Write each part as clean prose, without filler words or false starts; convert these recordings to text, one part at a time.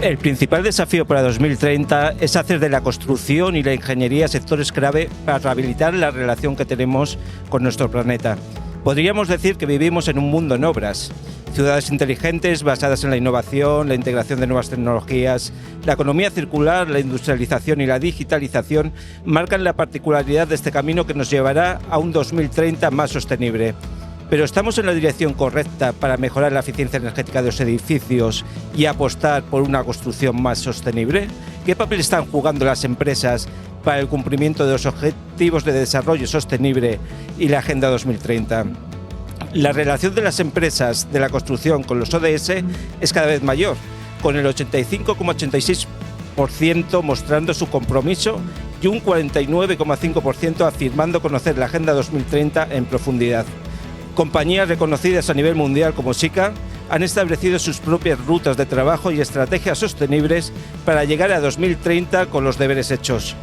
El principal desafío para 2030 es hacer de la construcción y la ingeniería sectores clave para rehabilitar la relación que tenemos con nuestro planeta. Podríamos decir que vivimos en un mundo en obras. Ciudades inteligentes basadas en la innovación, la integración de nuevas tecnologías, la economía circular, la industrialización y la digitalización marcan la particularidad de este camino que nos llevará a un 2030 más sostenible. ¿Pero estamos en la dirección correcta para mejorar la eficiencia energética de los edificios y apostar por una construcción más sostenible? ¿Qué papel están jugando las empresas para el cumplimiento de los objetivos de desarrollo sostenible y la Agenda 2030? La relación de las empresas de la construcción con los ODS es cada vez mayor, con el 85,86% mostrando su compromiso y un 49,5% afirmando conocer la Agenda 2030 en profundidad. Compañías reconocidas a nivel mundial como Sika han establecido sus propias rutas de trabajo y estrategias sostenibles para llegar a 2030 con los deberes hechos.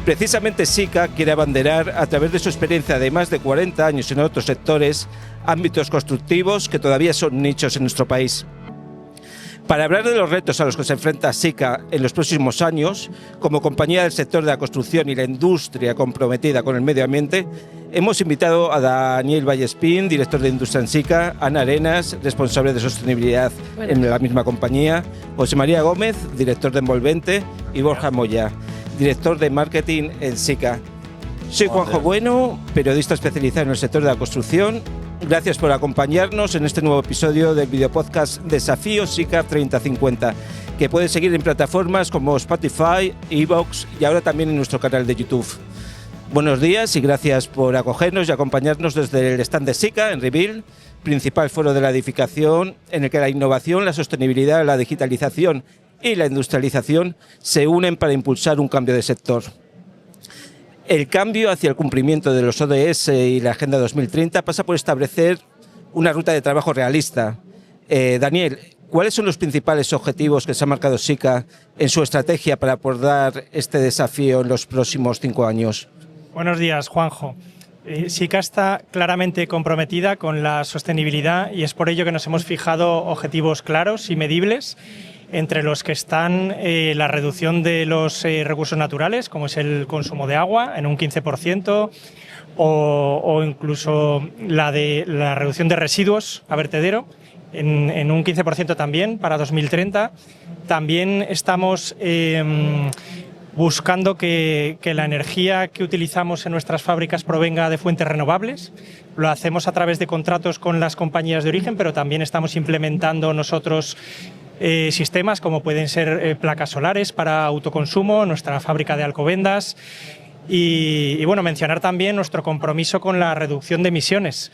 Precisamente Sika quiere abanderar, a través de su experiencia de más de 40 años en otros sectores, ámbitos constructivos que todavía son nichos en nuestro país. Para hablar de los retos a los que se enfrenta Sika en los próximos años, como compañía del sector de la construcción y la industria comprometida con el medio ambiente, hemos invitado a Daniel Vallespín, director de industria en Sika, Ana Arenas, responsable de sostenibilidad en la misma compañía, José María Gómez, director de Envolvente, y Borja Moya, director de marketing en Sika. Soy Juanjo Bueno, periodista especializado en el sector de la construcción. Gracias por acompañarnos en este nuevo episodio del videopodcast Desafío Sika 3050, que puedes seguir en plataformas como Spotify, iVoox y ahora también en nuestro canal de YouTube. Buenos días y gracias por acogernos y acompañarnos desde el stand de Sika en Reveal, principal foro de la edificación en el que la innovación, la sostenibilidad, la digitalización y la industrialización se unen para impulsar un cambio de sector. El cambio hacia el cumplimiento de los ODS y la Agenda 2030 pasa por establecer una ruta de trabajo realista. Daniel, ¿cuáles son los principales objetivos que se ha marcado Sika en su estrategia para abordar este desafío en los próximos 5 años? Buenos días, Juanjo. Sika está claramente comprometida con la sostenibilidad y es por ello que nos hemos fijado objetivos claros y medibles, entre los que están la reducción de los recursos naturales, como es el consumo de agua, en un 15%, o incluso la reducción de residuos a vertedero, en un 15% también para 2030. También estamos buscando que la energía que utilizamos en nuestras fábricas provenga de fuentes renovables. Lo hacemos a través de contratos con las compañías de origen, pero también estamos implementando nosotros sistemas como pueden ser placas solares para autoconsumo, nuestra fábrica de Alcobendas y bueno, mencionar también nuestro compromiso con la reducción de emisiones.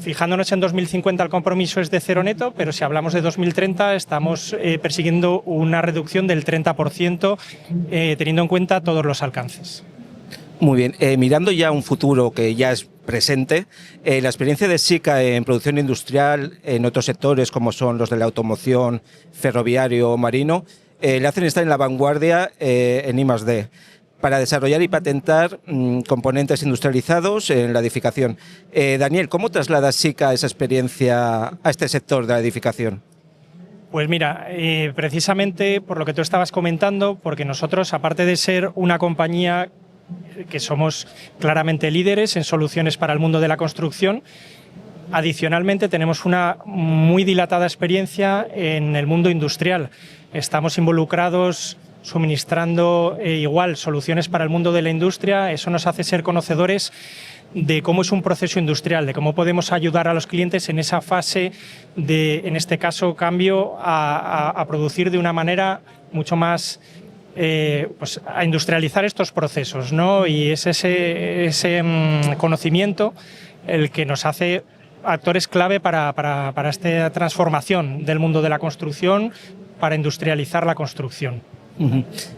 Fijándonos en 2050 el compromiso es de cero neto, pero si hablamos de 2030 estamos persiguiendo una reducción del 30% teniendo en cuenta todos los alcances. Muy bien, mirando ya un futuro que ya es presente, la experiencia de Sika en producción industrial en otros sectores como son los de la automoción, ferroviario o marino, le hacen estar en la vanguardia en I+D para desarrollar y patentar componentes industrializados en la edificación. Daniel, ¿cómo traslada Sika esa experiencia a este sector de la edificación? Pues mira, precisamente por lo que tú estabas comentando, porque nosotros, aparte de ser una compañía que somos claramente líderes en soluciones para el mundo de la construcción, adicionalmente tenemos una muy dilatada experiencia en el mundo industrial. Estamos involucrados suministrando igual soluciones para el mundo de la industria. Eso nos hace ser conocedores de cómo es un proceso industrial, de cómo podemos ayudar a los clientes en esa fase de, en este caso, cambio a producir de una manera mucho más pues a industrializar estos procesos, ¿no? Y es ese conocimiento el que nos hace actores clave para esta transformación del mundo de la construcción, para industrializar la construcción.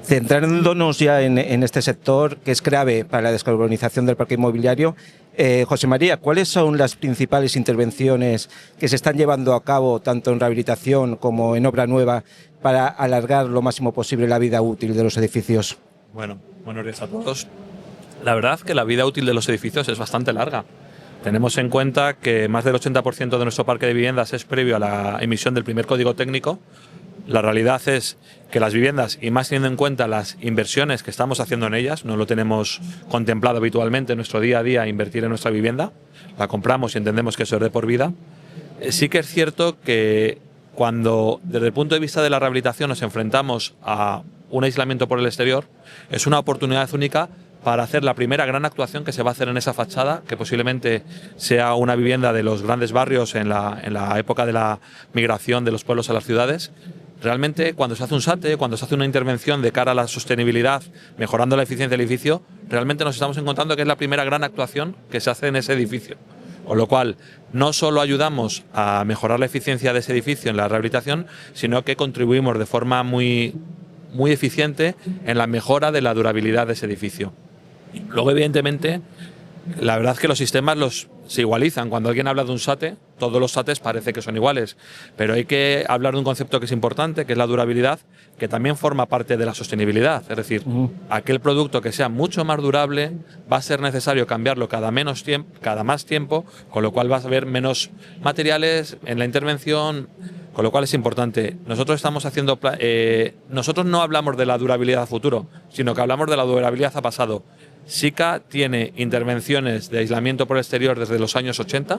Centrándonos ya en este sector que es clave para la descarbonización del parque inmobiliario, José María, ¿cuáles son las principales intervenciones que se están llevando a cabo tanto en rehabilitación como en obra nueva para alargar lo máximo posible la vida útil de los edificios? Bueno, buenos días a todos. La verdad que la vida útil de los edificios es bastante larga. Tenemos en cuenta que más del 80% de nuestro parque de viviendas es previo a la emisión del primer código técnico, La realidad es que las viviendas, y más teniendo en cuenta las inversiones que estamos haciendo en ellas, no lo tenemos contemplado habitualmente en nuestro día a día invertir en nuestra vivienda, la compramos y entendemos que eso es de por vida. Sí que es cierto que cuando desde el punto de vista de la rehabilitación nos enfrentamos a un aislamiento por el exterior, es una oportunidad única para hacer la primera gran actuación que se va a hacer en esa fachada, que posiblemente sea una vivienda de los grandes barrios en la época de la migración de los pueblos a las ciudades. Realmente, cuando se hace un SATE, cuando se hace una intervención de cara a la sostenibilidad, mejorando la eficiencia del edificio, realmente nos estamos encontrando que es la primera gran actuación que se hace en ese edificio. Con lo cual, no solo ayudamos a mejorar la eficiencia de ese edificio en la rehabilitación, sino que contribuimos de forma muy eficiente en la mejora de la durabilidad de ese edificio. Luego, evidentemente, la verdad es que los sistemas se igualizan. Cuando alguien habla de un SATE, todos los SATES parece que son iguales, pero hay que hablar de un concepto que es importante, que es la durabilidad, que también forma parte de la sostenibilidad. Es decir, aquel producto que sea mucho más durable va a ser necesario cambiarlo cada más tiempo, con lo cual va a haber menos materiales en la intervención, con lo cual es importante. Nosotros no hablamos de la durabilidad a futuro, sino que hablamos de la durabilidad a pasado. SICA tiene intervenciones de aislamiento por exterior desde los años 80,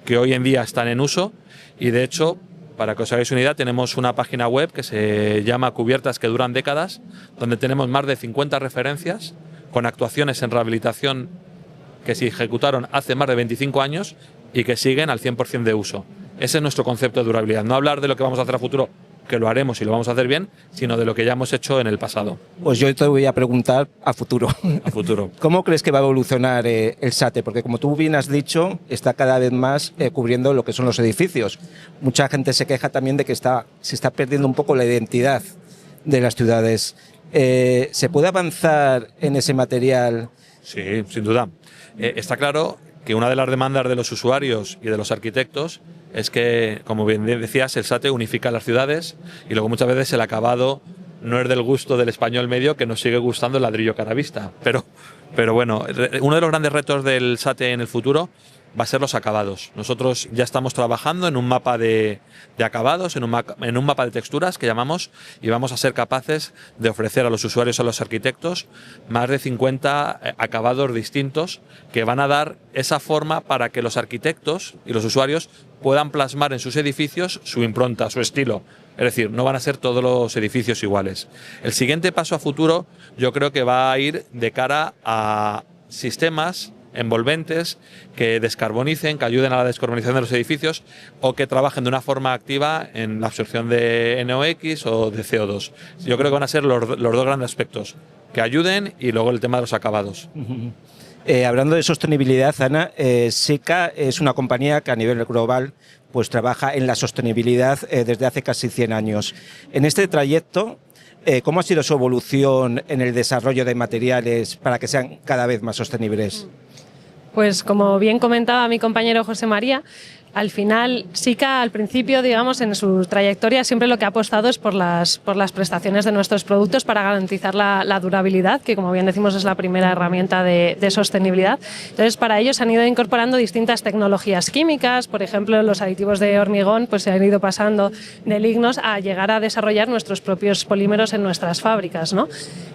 que hoy en día están en uso, y de hecho, para que os hagáis una idea, tenemos una página web que se llama Cubiertas que duran décadas, donde tenemos más de 50 referencias con actuaciones en rehabilitación que se ejecutaron hace más de 25 años y que siguen al 100% de uso. Ese es nuestro concepto de durabilidad. No hablar de lo que vamos a hacer a futuro, que lo haremos y lo vamos a hacer bien, sino de lo que ya hemos hecho en el pasado. Pues yo te voy a preguntar a futuro. A futuro. ¿Cómo crees que va a evolucionar el SATE? Porque como tú bien has dicho, está cada vez más cubriendo lo que son los edificios. Mucha gente se queja también de que se está perdiendo un poco la identidad de las ciudades. ¿Se puede avanzar en ese material? Sí, sin duda. Está claro que una de las demandas de los usuarios y de los arquitectos es que, como bien decías, el SATE unifica las ciudades y luego muchas veces el acabado no es del gusto del español medio, que nos sigue gustando el ladrillo caravista. Pero bueno, uno de los grandes retos del SATE en el futuro va a ser los acabados. Nosotros ya estamos trabajando en un mapa de acabados, en un mapa de texturas que llamamos, y vamos a ser capaces de ofrecer a los usuarios, a los arquitectos, más de 50 acabados distintos que van a dar esa forma para que los arquitectos y los usuarios puedan plasmar en sus edificios su impronta, su estilo. Es decir, no van a ser todos los edificios iguales. El siguiente paso a futuro yo creo que va a ir de cara a sistemas envolventes que descarbonicen, que ayuden a la descarbonización de los edificios o que trabajen de una forma activa en la absorción de NOx o de CO2. Yo creo que van a ser los dos grandes aspectos, que ayuden, y luego el tema de los acabados. Hablando de sostenibilidad, Ana, SICA es una compañía que a nivel global pues trabaja en la sostenibilidad desde hace casi 100 años. En este trayecto, ¿cómo ha sido su evolución en el desarrollo de materiales para que sean cada vez más sostenibles? Pues como bien comentaba mi compañero José María, al final SICA al principio, digamos, en su trayectoria siempre lo que ha apostado es por las prestaciones de nuestros productos para garantizar la durabilidad, que como bien decimos es la primera herramienta de sostenibilidad. Entonces para ello se han ido incorporando distintas tecnologías químicas, por ejemplo los aditivos de hormigón pues se han ido pasando de lignos a llegar a desarrollar nuestros propios polímeros en nuestras fábricas, ¿no?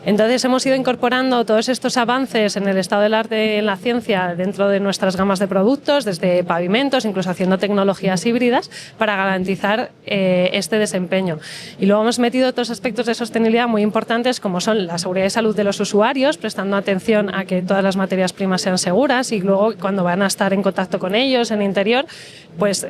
Entonces hemos ido incorporando todos estos avances en el estado del arte en la ciencia dentro de nuestras gamas de productos, desde pavimentos, incluso haciendo tecnologías híbridas para garantizar este desempeño. Y luego hemos metido otros aspectos de sostenibilidad muy importantes como son la seguridad y salud de los usuarios, prestando atención a que todas las materias primas sean seguras y luego cuando van a estar en contacto con ellos en interior, pues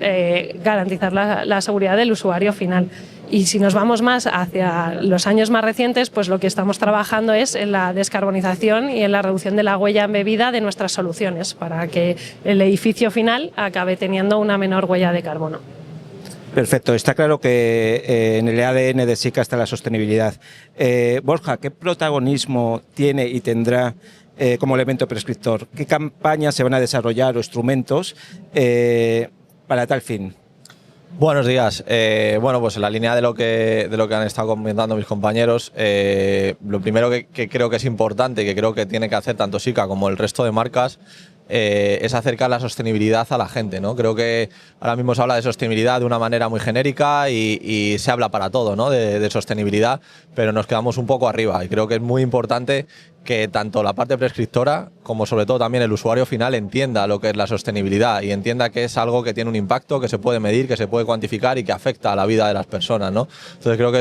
garantizar la seguridad del usuario final. Y si nos vamos más hacia los años más recientes, pues lo que estamos trabajando es en la descarbonización y en la reducción de la huella embebida de nuestras soluciones para que el edificio final acabe teniendo una menor huella de carbono. Perfecto, está claro que en el ADN de SICA está la sostenibilidad. Borja, ¿qué protagonismo tiene y tendrá como elemento prescriptor? ¿Qué campañas se van a desarrollar o instrumentos para tal fin? Buenos días. Bueno, pues en la línea de lo que han estado comentando mis compañeros, lo primero que creo que es importante, que creo que tiene que hacer tanto SICA como el resto de marcas, es acercar la sostenibilidad a la gente, ¿no? Creo que ahora mismo se habla de sostenibilidad de una manera muy genérica y se habla para todo, ¿no? de sostenibilidad, pero nos quedamos un poco arriba, y creo que es muy importante que tanto la parte prescriptora como sobre todo también el usuario final entienda lo que es la sostenibilidad y entienda que es algo que tiene un impacto, que se puede medir, que se puede cuantificar y que afecta a la vida de las personas, ¿no? Entonces creo que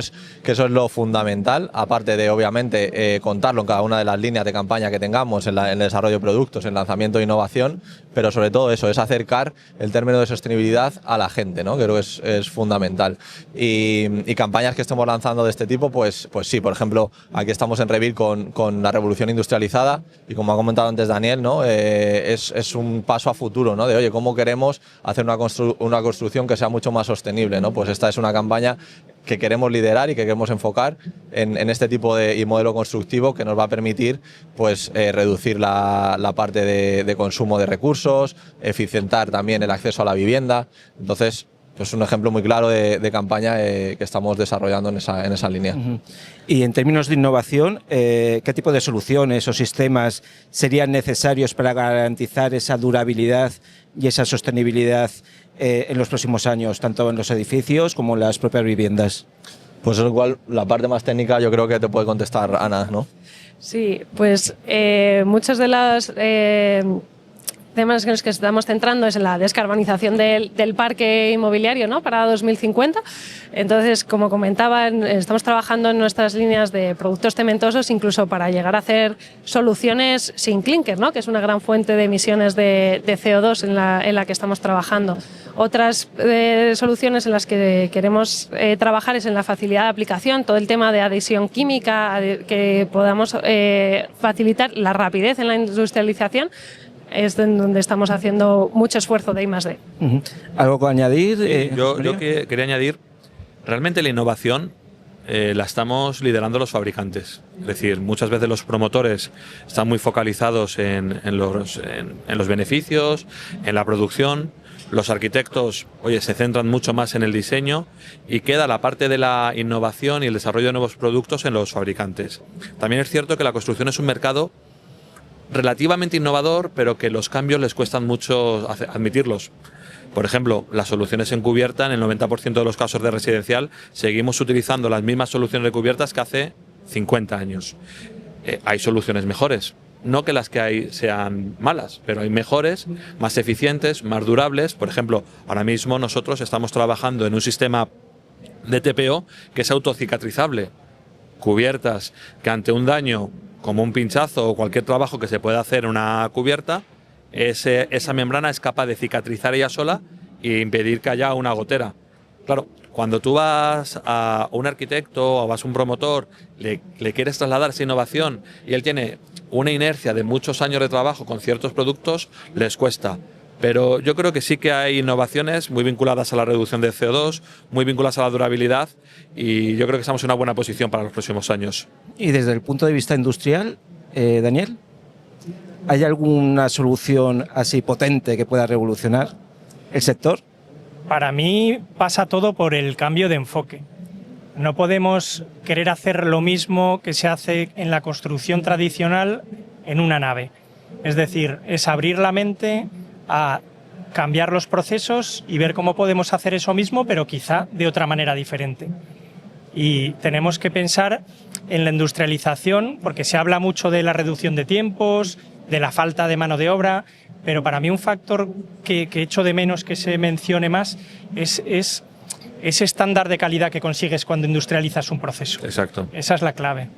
eso es lo fundamental, aparte de obviamente contarlo en cada una de las líneas de campaña que tengamos, en el desarrollo de productos, en lanzamiento de innovación, pero sobre todo eso, es acercar el término de sostenibilidad a la gente, ¿no? Creo que es fundamental. Y campañas que estemos lanzando de este tipo, pues sí, por ejemplo, aquí estamos en Revil con la revolución industrializada y como ha comentado antes Daniel, ¿no? Es un paso a futuro, ¿no? De oye, ¿cómo queremos hacer una construcción que sea mucho más sostenible, ¿no? Pues esta es una campaña que queremos liderar y que queremos enfocar en este tipo de modelo constructivo que nos va a permitir pues reducir la parte de consumo de recursos, eficientar también el acceso a la vivienda. Entonces, pues un ejemplo muy claro de campaña que estamos desarrollando en esa línea. Y en términos de innovación, ¿qué tipo de soluciones o sistemas serían necesarios para garantizar esa durabilidad y esa sostenibilidad en los próximos años, tanto en los edificios como en las propias viviendas? Pues igual la parte más técnica yo creo que te puede contestar Ana, ¿no? Sí, pues muchas de las temas en los que estamos centrando es en la descarbonización del parque inmobiliario, ¿no? Para 2050. Entonces, como comentaban, estamos trabajando en nuestras líneas de productos cementosos incluso para llegar a hacer soluciones sin clinker, ¿no? Que es una gran fuente de emisiones de CO2 en la que estamos trabajando. Otras soluciones en las que queremos trabajar es en la facilidad de aplicación, todo el tema de adhesión química, que podamos facilitar la rapidez en la industrialización. Es en donde estamos haciendo mucho esfuerzo de I+D. ¿Algo que añadir? Sí, yo quería añadir, realmente la innovación la estamos liderando los fabricantes. Es decir, muchas veces los promotores están muy focalizados en los beneficios, en la producción. Los arquitectos, se centran mucho más en el diseño y queda la parte de la innovación y el desarrollo de nuevos productos en los fabricantes. También es cierto que la construcción es un mercado relativamente innovador, pero que los cambios les cuestan mucho admitirlos. Por ejemplo, las soluciones en cubierta, en el 90% de los casos de residencial, seguimos utilizando las mismas soluciones de cubiertas que hace 50 años. Hay soluciones mejores. No que las que hay sean malas, pero hay mejores, más eficientes, más durables. Por ejemplo, ahora mismo nosotros estamos trabajando en un sistema de TPO que es autocicatrizable. Cubiertas que ante un daño como un pinchazo o cualquier trabajo que se pueda hacer en una cubierta, esa membrana es capaz de cicatrizar ella sola e impedir que haya una gotera. Claro, cuando tú vas a un arquitecto o vas a un promotor, le quieres trasladar esa innovación y él tiene una inercia de muchos años de trabajo con ciertos productos, les cuesta. Pero yo creo que sí que hay innovaciones muy vinculadas a la reducción de CO2, muy vinculadas a la durabilidad, y yo creo que estamos en una buena posición para los próximos años. Y desde el punto de vista industrial, Daniel, ¿hay alguna solución así potente que pueda revolucionar el sector? Para mí pasa todo por el cambio de enfoque. No podemos querer hacer lo mismo que se hace en la construcción tradicional en una nave. Es decir, es abrir la mente a cambiar los procesos y ver cómo podemos hacer eso mismo, pero quizá de otra manera diferente. Y tenemos que pensar en la industrialización, porque se habla mucho de la reducción de tiempos, de la falta de mano de obra, pero para mí un factor que echo de menos que se mencione más es ese estándar de calidad que consigues cuando industrializas un proceso. Exacto. Esa es la clave.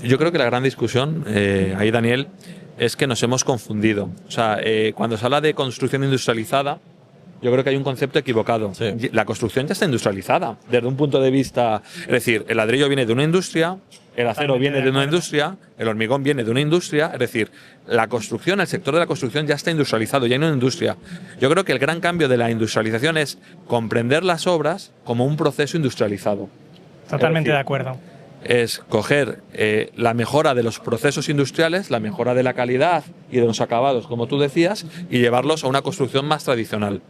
Yo creo que la gran discusión, ahí Daniel, es que nos hemos confundido. O sea, cuando se habla de construcción industrializada, yo creo que hay un concepto equivocado. Sí. La construcción ya está industrializada, desde un punto de vista... Es decir, el ladrillo viene de una industria, el acero viene de una industria, el hormigón viene de una industria. Es decir, la construcción, el sector de la construcción ya está industrializado, ya hay una industria. Yo creo que el gran cambio de la industrialización es comprender las obras como un proceso industrializado. Totalmente de acuerdo. Es coger la mejora de los procesos industriales, la mejora de la calidad y de los acabados, como tú decías, y llevarlos a una construcción más tradicional.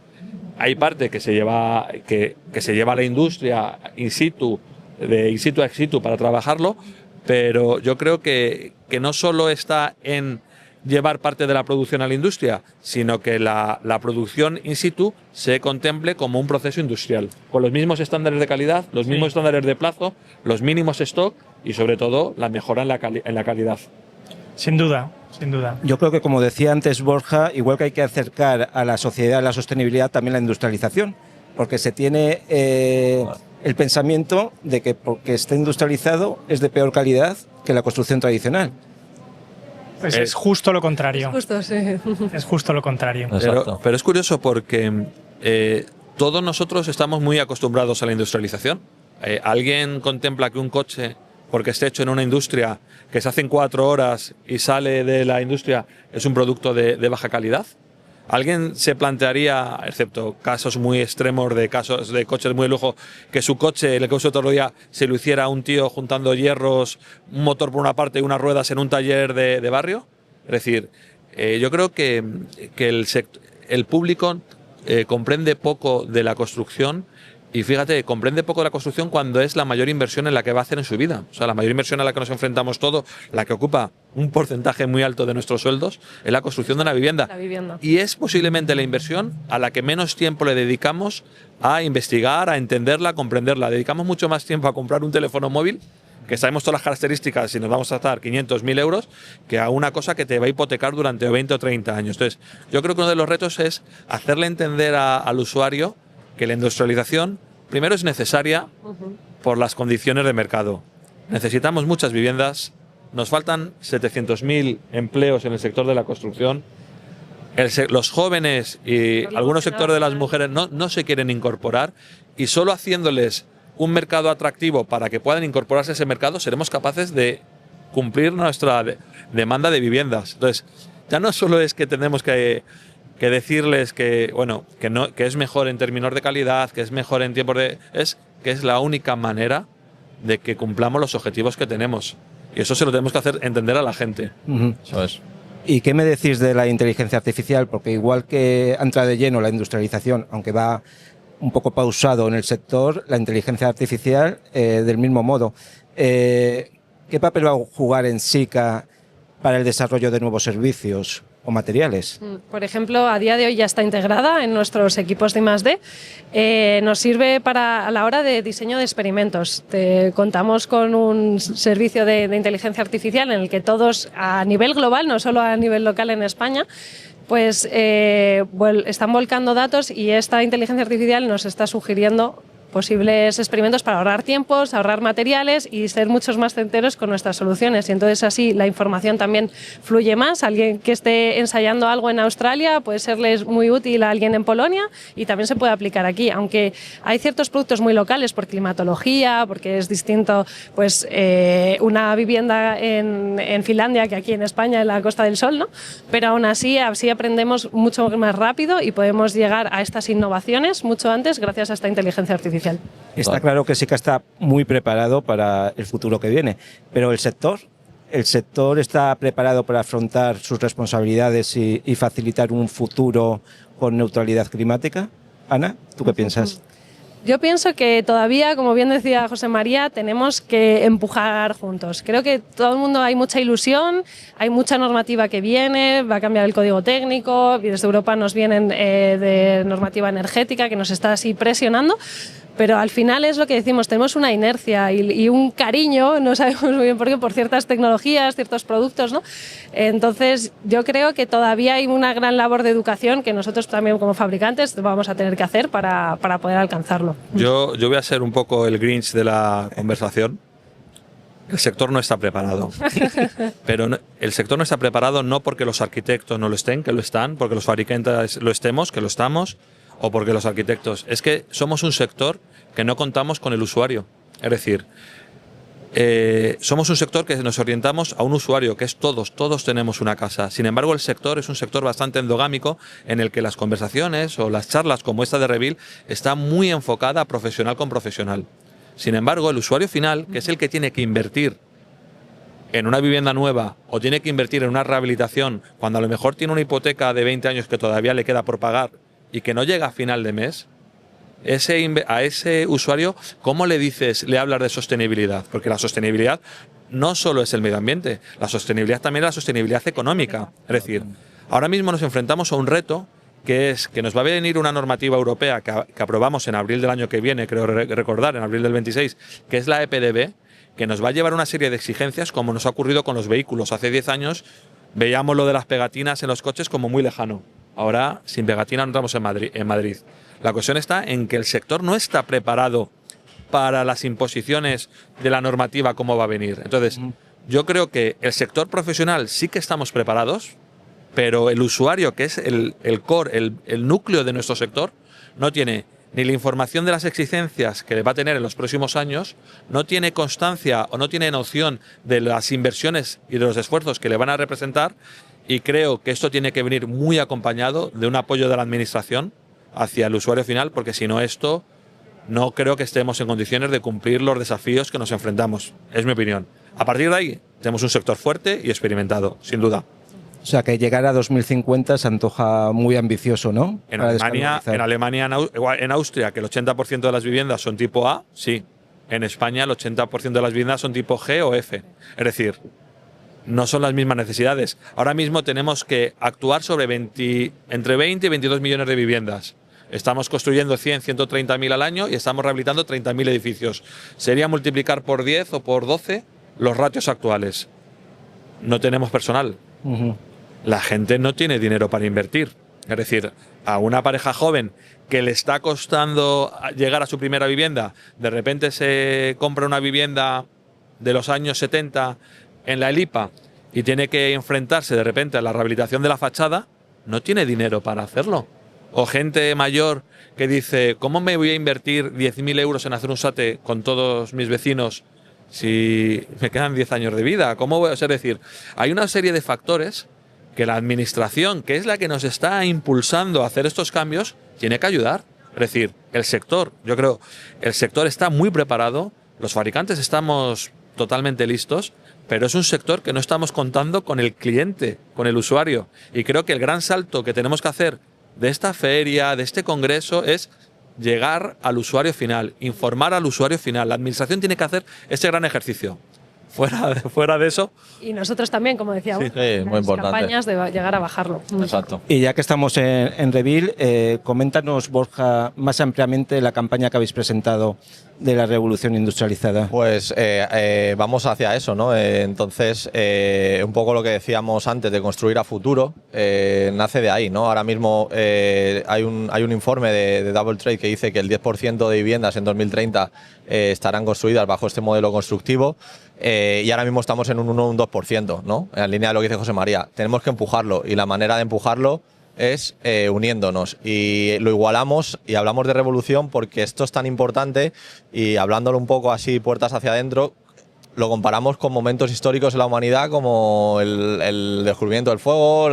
Hay parte que se lleva a la industria in situ, de in situ a ex situ para trabajarlo, pero yo creo que no solo está en llevar parte de la producción a la industria, sino que la producción in situ se contemple como un proceso industrial, con los mismos estándares de calidad, los mismos estándares de plazo, los mínimos stock y sobre todo la mejora en la calidad. Sin duda, sin duda. Yo creo que, como decía antes Borja, igual que hay que acercar a la sociedad a la sostenibilidad, también la industrialización, porque se tiene el pensamiento de que porque está industrializado es de peor calidad que la construcción tradicional. Pues es justo lo contrario. Justo, sí. Es justo lo contrario. Pero es curioso porque todos nosotros estamos muy acostumbrados a la industrialización. ¿Alguien contempla que un coche, porque esté hecho en una industria que se hace en 4 horas y sale de la industria, es un producto de baja calidad? ¿Alguien se plantearía, excepto casos muy extremos de casos de coches muy de lujo, que su coche, el que uso todo el día, se lo hiciera un tío juntando hierros, un motor por una parte y unas ruedas en un taller de barrio? Es decir, yo creo que el público comprende poco de la construcción. Y fíjate, comprende poco la construcción cuando es la mayor inversión en la que va a hacer en su vida. O sea, la mayor inversión a la que nos enfrentamos todos, la que ocupa un porcentaje muy alto de nuestros sueldos, es la construcción de una vivienda. La vivienda. Y es posiblemente la inversión a la que menos tiempo le dedicamos a investigar, a entenderla, a comprenderla. Dedicamos mucho más tiempo a comprar un teléfono móvil, que sabemos todas las características y nos vamos a gastar 500, 1.000 euros, que a una cosa que te va a hipotecar durante 20 o 30 años. Entonces, yo creo que uno de los retos es hacerle entender al usuario que la industrialización, primero, es necesaria por las condiciones de mercado. Necesitamos muchas viviendas, nos faltan 700.000 empleos en el sector de la construcción. Los jóvenes y algunos sectores de las mujeres no se quieren incorporar, y solo haciéndoles un mercado atractivo para que puedan incorporarse a ese mercado seremos capaces de cumplir nuestra demanda de viviendas. Entonces, ya no solo es que tenemos que decirles que, bueno, que es mejor en términos de calidad, que es mejor en tiempos es que es la única manera de que cumplamos los objetivos que tenemos. Y eso se lo tenemos que hacer entender a la gente. Eso es. ¿Y qué me decís de la inteligencia artificial? Porque igual que entra de lleno la industrialización, aunque va un poco pausado en el sector, la inteligencia artificial del mismo modo. ¿Qué papel va a jugar en SICA para el desarrollo de nuevos servicios o materiales? Por ejemplo, a día de hoy ya está integrada en nuestros equipos de I+D. Nos sirve a la hora de diseño de experimentos. Contamos con un servicio de inteligencia artificial en el que todos, a nivel global, no solo a nivel local en España, pues están volcando datos, y esta inteligencia artificial nos está sugiriendo posibles experimentos para ahorrar tiempos, ahorrar materiales y ser muchos más certeros con nuestras soluciones. Y entonces así la información también fluye más. Alguien que esté ensayando algo en Australia puede serles muy útil a alguien en Polonia, y también se puede aplicar aquí. Aunque hay ciertos productos muy locales por climatología, porque es distinto pues una vivienda en Finlandia que aquí en España, en la Costa del Sol, ¿no? Pero aún así aprendemos mucho más rápido y podemos llegar a estas innovaciones mucho antes gracias a esta inteligencia artificial. Está claro que SICA está muy preparado para el futuro que viene, pero ¿el sector está preparado para afrontar sus responsabilidades y facilitar un futuro con neutralidad climática? Ana, ¿tú qué piensas? Yo pienso que todavía, como bien decía José María, tenemos que empujar juntos. Creo que todo el mundo, hay mucha ilusión, hay mucha normativa que viene, va a cambiar el código técnico, y desde Europa nos vienen de normativa energética que nos está así presionando. Pero al final es lo que decimos, tenemos una inercia y un cariño, no sabemos muy bien por qué, por ciertas tecnologías, ciertos productos, ¿no? Entonces yo creo que todavía hay una gran labor de educación que nosotros también como fabricantes vamos a tener que hacer para poder alcanzarlo. Yo voy a ser un poco el Grinch de la conversación. El sector no está preparado. Pero el sector no está preparado no porque los arquitectos no lo estén, que lo están, porque los fabricantes lo estemos, que lo estamos, o porque los arquitectos. Es que somos un sector que no contamos con el usuario. Es decir, somos un sector que nos orientamos a un usuario, que es todos tenemos una casa. Sin embargo, el sector es un sector bastante endogámico en el que las conversaciones o las charlas como esta de Revil está muy enfocada a profesional con profesional. Sin embargo, el usuario final, que es el que tiene que invertir en una vivienda nueva o tiene que invertir en una rehabilitación cuando a lo mejor tiene una hipoteca de 20 años que todavía le queda por pagar y que no llega a final de mes, a ese usuario, ¿cómo le hablas de sostenibilidad? Porque la sostenibilidad no solo es el medio ambiente, la sostenibilidad también es la sostenibilidad económica. Es decir, ahora mismo nos enfrentamos a un reto que es que nos va a venir una normativa europea que aprobamos en abril del año que viene, creo recordar, en abril del 26, que es la EPDB, que nos va a llevar una serie de exigencias como nos ha ocurrido con los vehículos. Hace 10 años veíamos lo de las pegatinas en los coches como muy lejano. Ahora, sin pegatina no entramos en Madrid. La cuestión está en que el sector no está preparado para las imposiciones de la normativa, cómo va a venir. Entonces, yo creo que el sector profesional sí que estamos preparados, pero el usuario, que es el core, el núcleo de nuestro sector, no tiene ni la información de las exigencias que va a tener en los próximos años, no tiene constancia o no tiene noción de las inversiones y de los esfuerzos que le van a representar, y creo que esto tiene que venir muy acompañado de un apoyo de la administración hacia el usuario final, porque si no esto, no creo que estemos en condiciones de cumplir los desafíos que nos enfrentamos. Es mi opinión. A partir de ahí, tenemos un sector fuerte y experimentado, sin duda. O sea, que llegar a 2050 se antoja muy ambicioso, ¿no? En Alemania, en Austria, que el 80% de las viviendas son tipo A, sí. En España, el 80% de las viviendas son tipo G o F. Es decir, no son las mismas necesidades. Ahora mismo tenemos que actuar sobre entre 20 y 22 millones de viviendas. Estamos construyendo 100, 130.000 al año y estamos rehabilitando 30.000 edificios. Sería multiplicar por 10 o por 12 los ratios actuales. No tenemos personal. La gente no tiene dinero para invertir. Es decir, a una pareja joven que le está costando llegar a su primera vivienda, de repente se compra una vivienda de los años 70 en la Elipa y tiene que enfrentarse de repente a la rehabilitación de la fachada, no tiene dinero para hacerlo. O gente mayor que dice, ¿cómo me voy a invertir 10.000 euros en hacer un SATE con todos mis vecinos si me quedan 10 años de vida? ¿Cómo voy a...? Es decir, hay una serie de factores que la administración, que es la que nos está impulsando a hacer estos cambios, tiene que ayudar. Es decir, el sector, yo creo, el sector está muy preparado, los fabricantes estamos totalmente listos, pero es un sector que no estamos contando con el cliente, con el usuario. Y creo que el gran salto que tenemos que hacer de esta feria, de este congreso, es llegar al usuario final, informar al usuario final. La administración tiene que hacer ese gran ejercicio. Fuera de eso. Y nosotros también, como decíamos, Sí, muy importante. campañas de llegar a bajarlo. Exacto. Y ya que estamos en Revil, coméntanos, Borja, más ampliamente la campaña que habéis presentado de la revolución industrializada. Pues vamos hacia eso, ¿no? Entonces, un poco lo que decíamos antes de construir a futuro, nace de ahí, ¿no? Ahora mismo hay un informe de Double Trade que dice que el 10% de viviendas en 2030 estarán construidas bajo este modelo constructivo. Y ahora mismo estamos en un 1 o un 2%, ¿no? En línea de lo que dice José María. Tenemos que empujarlo, y la manera de empujarlo es uniéndonos, y lo igualamos y hablamos de revolución porque esto es tan importante, y hablándolo un poco así puertas hacia adentro, lo comparamos con momentos históricos en la humanidad como el descubrimiento del fuego,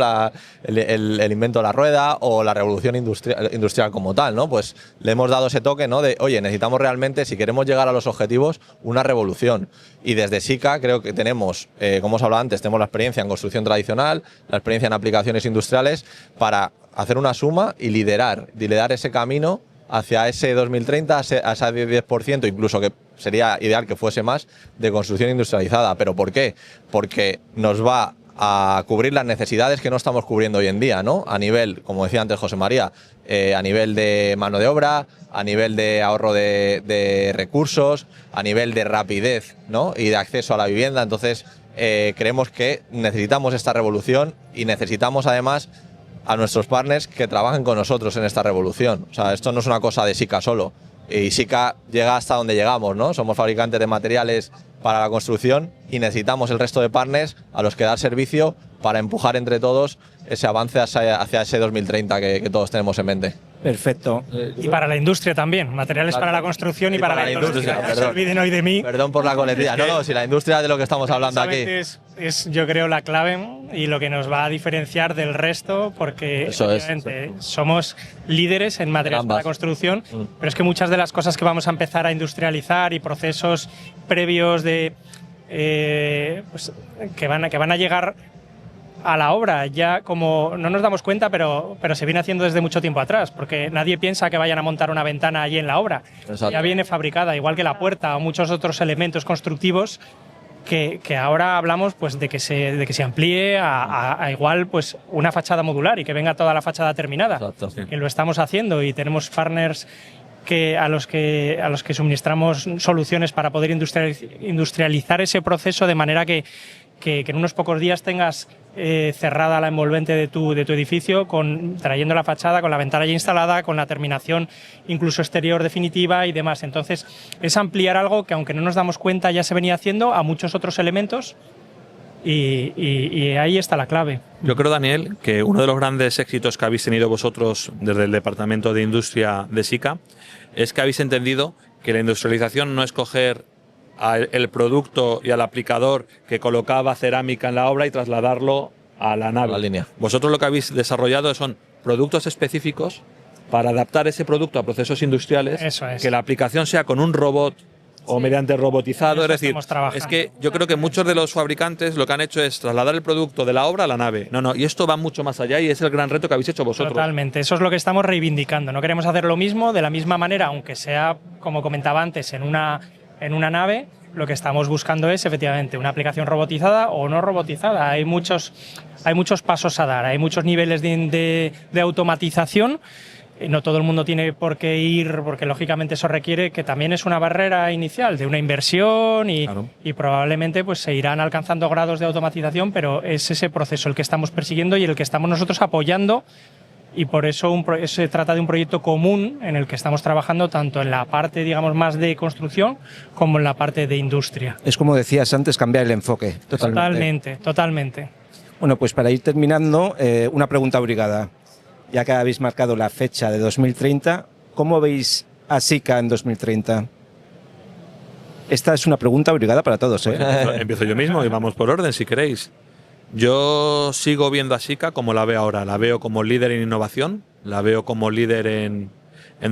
el invento de la rueda o la revolución industrial como tal, ¿no? Pues le hemos dado ese toque, ¿no? De, oye, necesitamos realmente, si queremos llegar a los objetivos, una revolución. Y desde SICA creo que tenemos, como os hablaba antes, tenemos la experiencia en construcción tradicional, la experiencia en aplicaciones industriales, para hacer una suma y liderar ese camino hacia ese 2030, a ese 10%, incluso, que sería ideal que fuese más, de construcción industrializada. ¿Pero por qué? Porque nos va a cubrir las necesidades que no estamos cubriendo hoy en día, ¿no? A nivel, como decía antes José María, a nivel de mano de obra, a nivel de ahorro de recursos, a nivel de rapidez, ¿no? Y de acceso a la vivienda. Entonces, creemos que necesitamos esta revolución, y necesitamos además a nuestros partners que trabajen con nosotros en esta revolución. O sea, esto no es una cosa de SICA solo. Y SICA llega hasta donde llegamos, ¿no? Somos fabricantes de materiales para la construcción y necesitamos el resto de partners a los que dar servicio para empujar entre todos ese avance hacia ese 2030 que todos tenemos en mente. Perfecto. Y para la industria también, materiales para la construcción y para la industria. No se olviden hoy de mí. Perdón por la coletilla. No, si la industria es de lo que estamos hablando aquí. Es, yo creo, la clave y lo que nos va a diferenciar del resto, porque somos líderes en materiales para la construcción, pero es que muchas de las cosas que vamos a empezar a industrializar y procesos previos de pues, que van a llegar a la obra, ya como no nos damos cuenta, pero se viene haciendo desde mucho tiempo atrás, porque nadie piensa que vayan a montar una ventana allí en la obra. Exacto. Ya viene fabricada, igual que la puerta o muchos otros elementos constructivos que ahora hablamos pues de que se amplíe a igual pues una fachada modular y que venga toda la fachada terminada. Exacto, sí. Que lo estamos haciendo y tenemos partners a los que suministramos soluciones para poder industrializar ese proceso de manera que en unos pocos días tengas cerrada la envolvente de tu edificio, trayendo la fachada, con la ventana ya instalada, con la terminación incluso exterior definitiva y demás. Entonces, es ampliar algo que, aunque no nos damos cuenta, ya se venía haciendo a muchos otros elementos y ahí está la clave. Yo creo, Daniel, que uno de los grandes éxitos que habéis tenido vosotros desde el Departamento de Industria de SICA es que habéis entendido que la industrialización no es coger el producto y al aplicador que colocaba cerámica en la obra y trasladarlo a la nave. La línea. Vosotros lo que habéis desarrollado son productos específicos para adaptar ese producto a procesos industriales. Eso es. Que la aplicación sea con un robot o mediante robotizado. Es decir, es que yo creo que muchos de los fabricantes lo que han hecho es trasladar el producto de la obra a la nave. No, y esto va mucho más allá y es el gran reto que habéis hecho vosotros. Totalmente, eso es lo que estamos reivindicando. No queremos hacer lo mismo de la misma manera, aunque sea, como comentaba antes, en una nave. Lo que estamos buscando es efectivamente una aplicación robotizada o no robotizada. Hay muchos pasos a dar, hay muchos niveles de automatización. No todo el mundo tiene por qué ir, porque lógicamente eso requiere que también es una barrera inicial de una inversión Claro. y probablemente pues se irán alcanzando grados de automatización, pero es ese proceso el que estamos persiguiendo y el que estamos nosotros apoyando. Y por eso se trata de un proyecto común en el que estamos trabajando tanto en la parte, digamos, más de construcción como en la parte de industria. Es como decías antes, cambiar el enfoque. Totalmente. Bueno, pues para ir terminando, una pregunta obligada. Ya que habéis marcado la fecha de 2030, ¿cómo veis a SICA en 2030? Esta es una pregunta obligada para todos, ¿eh? Empiezo yo mismo y vamos por orden, si queréis. Yo sigo viendo a SICA como la veo ahora. La veo como líder en innovación, la veo como líder en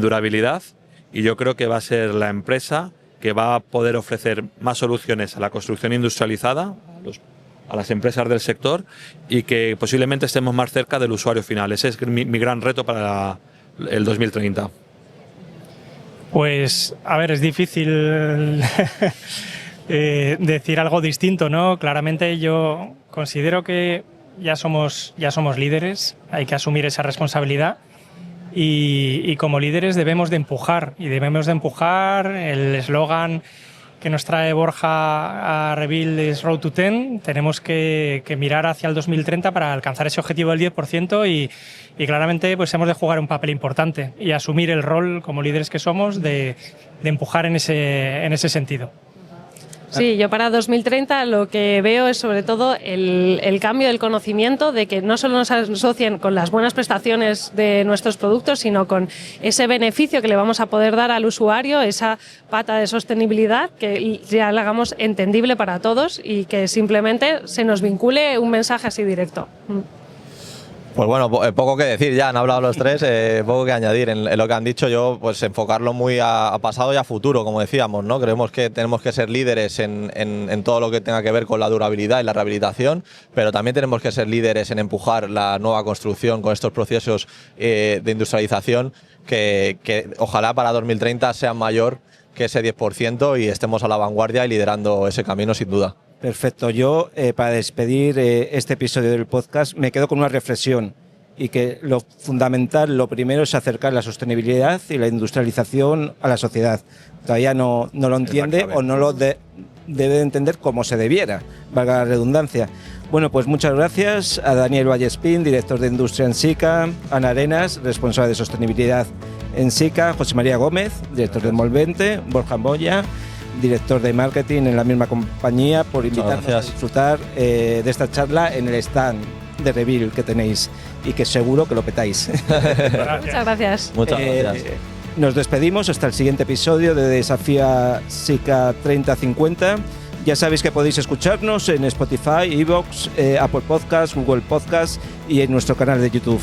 durabilidad y yo creo que va a ser la empresa que va a poder ofrecer más soluciones a la construcción industrializada, a las empresas del sector y que posiblemente estemos más cerca del usuario final. Ese es mi gran reto para el 2030. Pues, a ver, es difícil decir algo distinto, ¿no? Claramente yo considero que ya somos líderes, hay que asumir esa responsabilidad y como líderes debemos de empujar el eslogan que nos trae Borja a Rebuild es Road to 10. Tenemos que mirar hacia el 2030 para alcanzar ese objetivo del 10% y claramente pues hemos de jugar un papel importante y asumir el rol como líderes que somos de empujar en ese sentido. Sí, yo para 2030 lo que veo es sobre todo el cambio del conocimiento de que no solo nos asocien con las buenas prestaciones de nuestros productos, sino con ese beneficio que le vamos a poder dar al usuario, esa pata de sostenibilidad, que ya la hagamos entendible para todos y que simplemente se nos vincule un mensaje así directo. Pues bueno, poco que decir, ya han hablado los tres, poco que añadir en lo que han dicho. Yo, pues enfocarlo muy a pasado y a futuro, como decíamos, ¿no? Creemos que tenemos que ser líderes en todo lo que tenga que ver con la durabilidad y la rehabilitación, pero también tenemos que ser líderes en empujar la nueva construcción con estos procesos de industrialización que ojalá para 2030 sean mayor que ese 10% y estemos a la vanguardia y liderando ese camino sin duda. Perfecto. Yo, para despedir este episodio del podcast, me quedo con una reflexión y que lo fundamental, lo primero es acercar la sostenibilidad y la industrialización a la sociedad. Todavía no lo entiende o no lo debe de entender como se debiera, valga la redundancia. Bueno, pues muchas gracias a Daniel Vallespín, director de Industria en SICA, Ana Arenas, responsable de sostenibilidad en SICA, José María Gómez, director de Envolvente, Borja Moya, director de marketing en la misma compañía, por invitarnos a disfrutar de esta charla en el stand de Rebuild que tenéis y que seguro que lo petáis. Muchas gracias. Muchas gracias. Nos despedimos hasta el siguiente episodio de Desafía SICA 3050. Ya sabéis que podéis escucharnos en Spotify, iVoox, Apple Podcasts, Google Podcasts y en nuestro canal de YouTube.